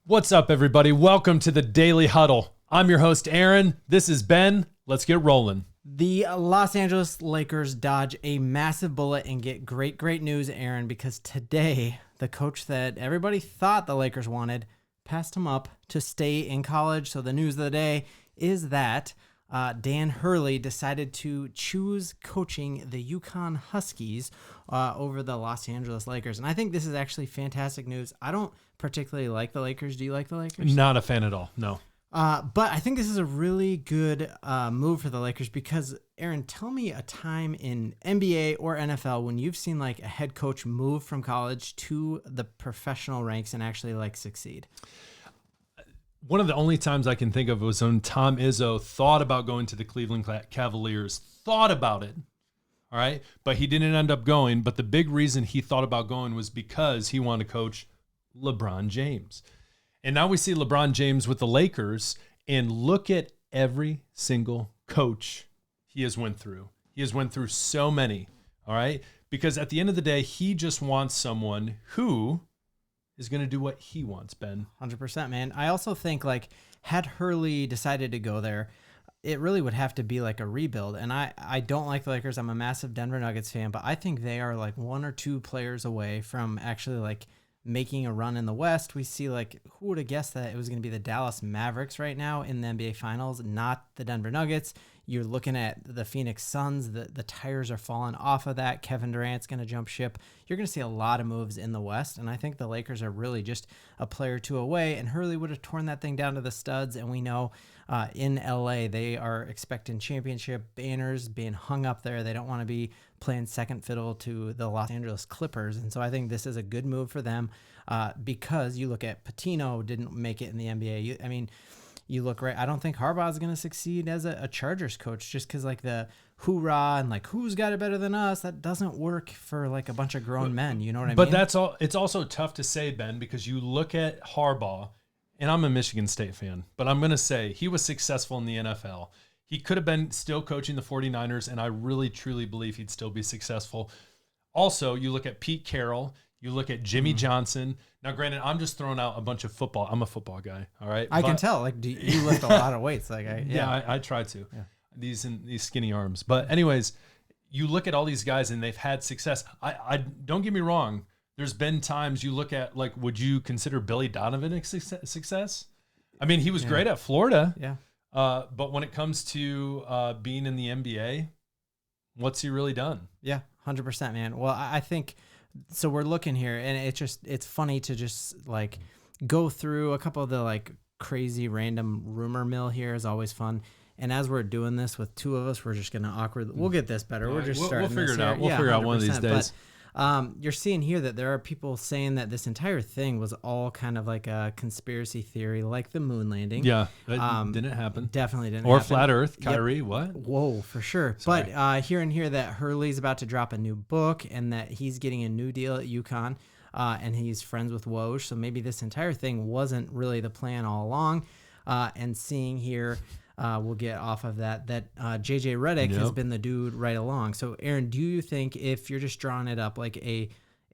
What's up, everybody? Welcome to the Daily Huddle. I'm your host, Aaron. This is Ben. Let's get rolling. The Los Angeles Lakers dodge a massive bullet and get great news, Aaron, because today the coach that everybody thought the Lakers wanted passed him up to stay in college. So the news of the day is that Dan Hurley decided to choose coaching the UConn Huskies over the Los Angeles Lakers. And I think this is actually fantastic news. I don't particularly like the Lakers. Do you like the Lakers? Not a fan at all, no. But I think this is a really good move for the Lakers because, Aaron, tell me a time in NBA or NFL when you've seen like a head coach move from college to the professional ranks and actually like succeed. One of the only times I can think of was when Tom Izzo thought about going to the Cleveland Cavaliers, thought about it, all right? But he didn't end up going. But the big reason he thought about going was because he wanted to coach LeBron James. And now we see LeBron James with the Lakers, and look at every single coach he has went through. He has went through so many, all right? Because at the end of the day, he just wants someone who is going to do what he wants, Ben. 100%, man. I also think, like, had Hurley decided to go there, it really would have to be like a rebuild. And I don't like the Lakers. I'm a massive Denver Nuggets fan, but I think they are like one or two players away from actually like making a run in the West. We see, like, who would have guessed that it was going to be the Dallas Mavericks right now in the NBA Finals, not the Denver Nuggets. You're looking at the Phoenix Suns. The tires are falling off of that. Kevin Durant's going to jump ship. You're going to see a lot of moves in the West, and I think the Lakers are really just a player or two away, and Hurley would have torn that thing down to the studs, and we know in LA they are expecting championship banners being hung up there. They don't want to be playing second fiddle to the Los Angeles Clippers, and so I think this is a good move for them because you look at Patino didn't make it in the NBA. You look right. I don't think Harbaugh is going to succeed as a Chargers coach just because like the hoorah and like who's got it better than us, that doesn't work for like a bunch of grown men. You know what I mean? But that's all. It's also tough to say, Ben, because you look at Harbaugh, and I'm a Michigan State fan, but I'm going to say he was successful in the NFL. He could have been still coaching the 49ers, and I really, truly believe he'd still be successful. Also, you look at Pete Carroll. You look at Jimmy Johnson. Now, granted, I'm just throwing out a bunch of football. I'm a football guy, all right? I can tell. Like, you lift a lot of weights. Like, I try to. Yeah. These skinny arms. But anyways, you look at all these guys, and they've had success. I don't get me wrong. There's been times you look at, like, would you consider Billy Donovan a success? I mean, he was great at Florida. Yeah. But when it comes to being in the NBA, what's he really done? Yeah, 100%, man. Well, I think – so we're looking here, and it's funny to just like go through a couple of the like crazy random rumor mill here is always fun. And as we're doing this with two of us, we're just going to awkwardly, we'll get this better. We're just starting We'll figure it out. We'll figure out one of these days. But you're seeing here that there are people saying that this entire thing was all kind of like a conspiracy theory, like the moon landing. Yeah, that didn't happen. Definitely didn't or happen. Flat Earth, Kyrie, what? Whoa, for sure. Sorry. But hearing here that Hurley's about to drop a new book and that he's getting a new deal at UConn and he's friends with Woj. So maybe this entire thing wasn't really the plan all along. And seeing here, we'll get off of that JJ Redick has been the dude right along. So, Aaron, do you think if you're just drawing it up, like a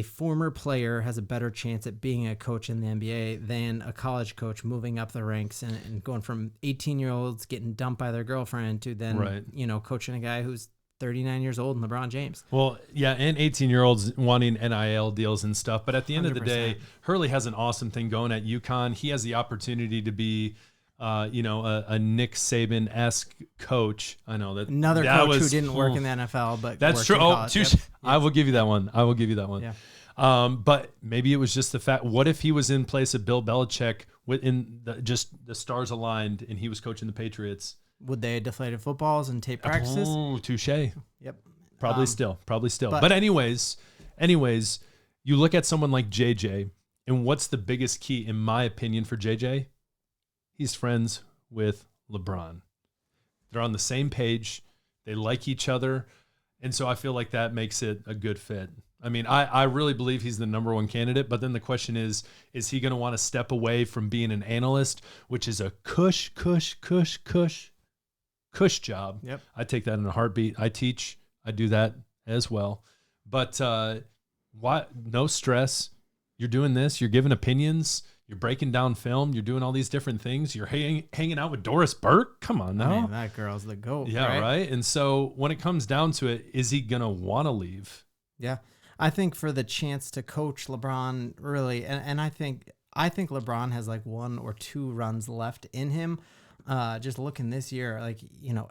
former player has a better chance at being a coach in the NBA than a college coach moving up the ranks and going from 18-year-olds getting dumped by their girlfriend to then, coaching a guy who's 39 years old and LeBron James? Well, yeah, and 18-year-olds wanting NIL deals and stuff. But at the end of the day, Hurley has an awesome thing going at UConn. He has the opportunity to be a Nick Saban-esque coach. I know that another coach who didn't work in the NFL, but that's true. Yep. I will give you that one. Yeah. But maybe it was just the fact. What if he was in place of Bill Belichick just the stars aligned and he was coaching the Patriots? Would they have deflated footballs and tape practices? Oh, touche. Yep. Probably still. But anyways, you look at someone like JJ, and what's the biggest key, in my opinion, for JJ? He's friends with LeBron. They're on the same page. They like each other. And so I feel like that makes it a good fit. I mean, I really believe he's the number one candidate, but then the question is he going to want to step away from being an analyst, which is a cush job. Yep. I take that in a heartbeat. I teach. I do that as well. But why? No stress. You're doing this. You're giving opinions. You're breaking down film. You're doing all these different things. You're hanging out with Doris Burke. Come on now. Man, that girl's the GOAT. Yeah, right? And so when it comes down to it, is he going to want to leave? Yeah. I think for the chance to coach LeBron, really, and I think LeBron has like 1 or 2 runs left in him. Just looking this year, like,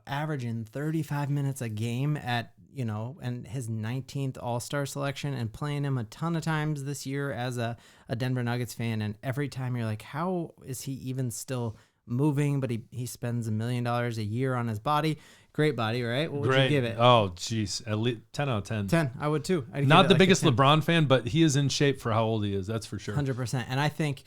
averaging 35 minutes a game at, and his 19th All-Star selection, and playing him a ton of times this year as a Denver Nuggets fan. And every time you're like, how is he even still moving? But he spends $1 million a year on his body. Great body, right? What would you give it? Oh, geez. At least 10 out of 10. 10. I would too. Not the biggest LeBron fan, but he is in shape for how old he is. That's for sure. 100%. And I think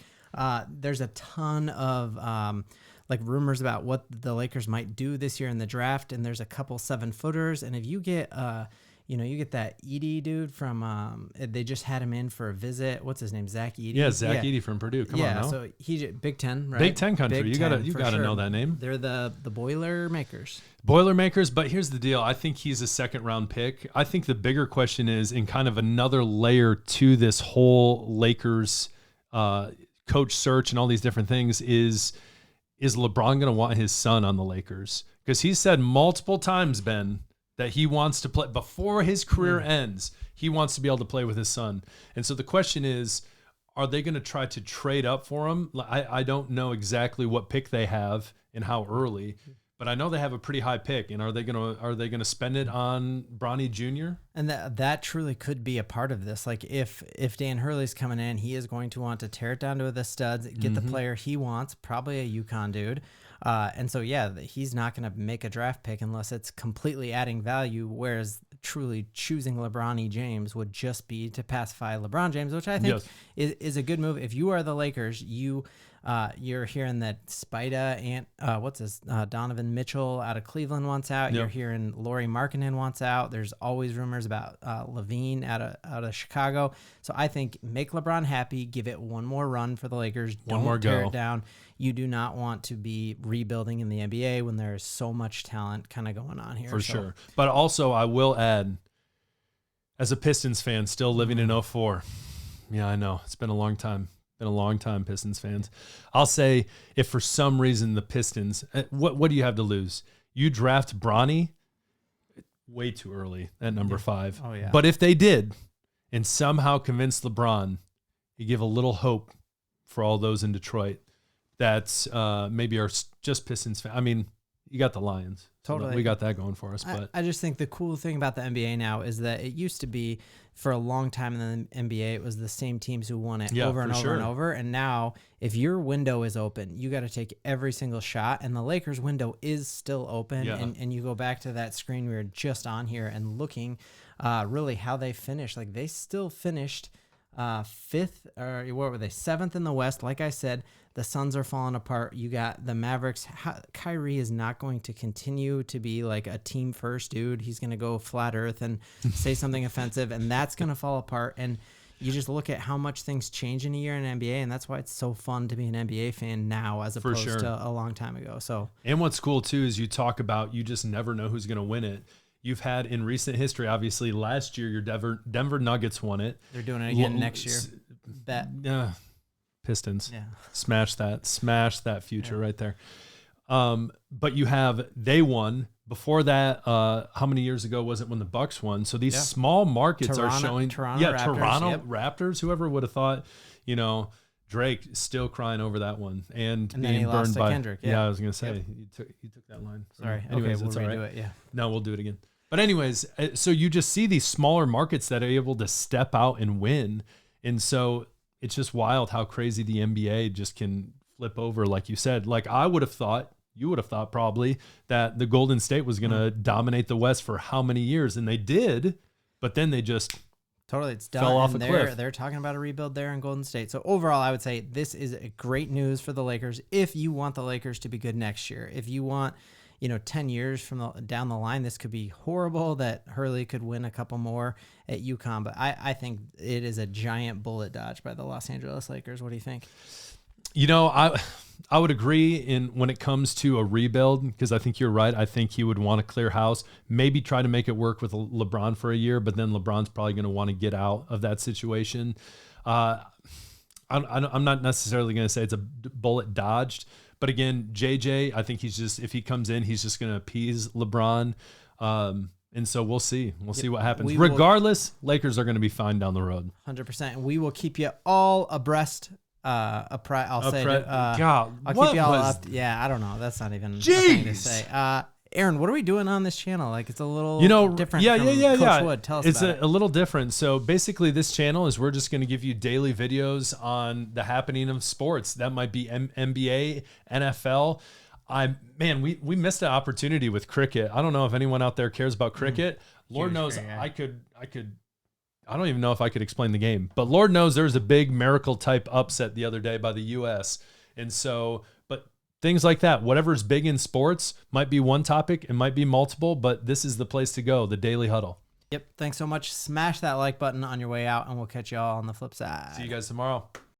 there's a ton of like rumors about what the Lakers might do this year in the draft. And there's a couple 7-footers. And if you get, you get that Edey dude from, they just had him in for a visit. What's his name? Zach Edey. Yeah, Zach Edey from Purdue. Come on now. So he's Big Ten, right? Big Ten country. Big You gotta know that name. They're the Boilermakers. Boilermakers, but here's the deal. I think he's a 2nd-round pick. I think the bigger question is, in kind of another layer to this whole Lakers coach search and all these different things, is LeBron going to want his son on the Lakers? Because he said multiple times, Ben, that he wants to play before his career ends. He wants to be able to play with his son. And so the question is, are they going to try to trade up for him? I don't know exactly what pick they have and how early, but I know they have a pretty high pick. And are they going to spend it on Bronny Jr.? And that truly could be a part of this. Like if Dan Hurley's coming in, he is going to want to tear it down to the studs, get the player he wants, probably a UConn dude. And so, he's not going to make a draft pick unless it's completely adding value, whereas truly choosing Bronny James would just be to pacify LeBron James, which I think is a good move. If you are the Lakers, you're hearing that Spida and Donovan Mitchell out of Cleveland wants out. Yep. You're hearing Lauri Markkanen wants out. There's always rumors about Levine out of Chicago. So I think make LeBron happy, give it one more run for the Lakers. Don't tear it down. You do not want to be rebuilding in the NBA when there is so much talent kind of going on here. For sure. But also, I will add, as a Pistons fan, still living in 04. Yeah, I know. It's been a long time. Been a long time, Pistons fans. I'll say, if for some reason the Pistons, what do you have to lose? You draft Bronny way too early at number 5. Oh, yeah. But if they did and somehow convince LeBron, you give a little hope for all those in Detroit that maybe are just Pistons fans. I mean, you got the Lions. Totally. So we got that going for us. But I just think the cool thing about the NBA now is that it used to be, for a long time in the NBA, it was the same teams who won it over and over and over. And now, if your window is open, you got to take every single shot. And the Lakers' window is still open. Yeah. And you go back to that screen we were just on here and looking really how they finished. Like, they still finished 5th, or what were they, 7th in the West. Like I said, the Suns are falling apart. You got the Mavericks. Kyrie is not going to continue to be like a team first dude. He's going to go flat earth and say something offensive, and that's going to fall apart. And you just look at how much things change in a year in NBA, and that's why it's so fun to be an NBA fan now as opposed to a long time ago. So, and what's cool too is you talk about, you just never know who's going to win it. You've had in recent history, obviously last year, your Denver Nuggets won it. They're doing it again next year. Bet. Yeah. Pistons. Yeah. Smash that future right there. But they won. Before that, how many years ago was it when the Bucks won? So these small markets are showing. Toronto Raptors. Whoever would have thought, Drake still crying over that one and being then he burned lost by. To Kendrick. Yeah, I was gonna say you took that line. Sorry. Anyways, we'll it's redo all right. it. Yeah. No, we'll do it again. But anyways, so you just see these smaller markets that are able to step out and win, and so it's just wild how crazy the NBA just can flip over, like you said. Like you would have thought probably that the Golden State was going to dominate the West for how many years, and they did, but then they just it's done. Fell off a cliff. They're talking about a rebuild there in Golden State. So overall, I would say this is a great news for the Lakers. If you want the Lakers to be good next year, if you want, 10 years down the line, this could be horrible that Hurley could win a couple more at UConn. But I think it is a giant bullet dodge by the Los Angeles Lakers. What do you think? I would agree when it comes to a rebuild, because I think you're right. I think he would want to clear house, maybe try to make it work with LeBron for a year, but then LeBron's probably going to want to get out of that situation. I'm not necessarily going to say it's a bullet dodged, but again, JJ, I think if he comes in, he's just going to appease LeBron. And so we'll see. We'll see what happens. Regardless, Lakers are going to be fine down the road. 100%. And we will keep you all abreast. I'll keep you all up. Yeah, I don't know. That's not even a thing to say. Aaron, what are we doing on this channel? Like, it's a little different. from Coach Wood. Tell us it's about it. a little different. So basically, this channel is we're just going to give you daily videos on the happening of sports. That might be NBA, NFL. We missed an opportunity with cricket. I don't know if anyone out there cares about cricket. Lord knows I could. I don't even know if I could explain the game, but Lord knows there's a big miracle type upset the other day by the U.S. And so, but things like that, whatever's big in sports might be one topic, it might be multiple, but this is the place to go, the Daily Huddle. Yep. Thanks so much. Smash that like button on your way out, and we'll catch you all on the flip side. See you guys tomorrow.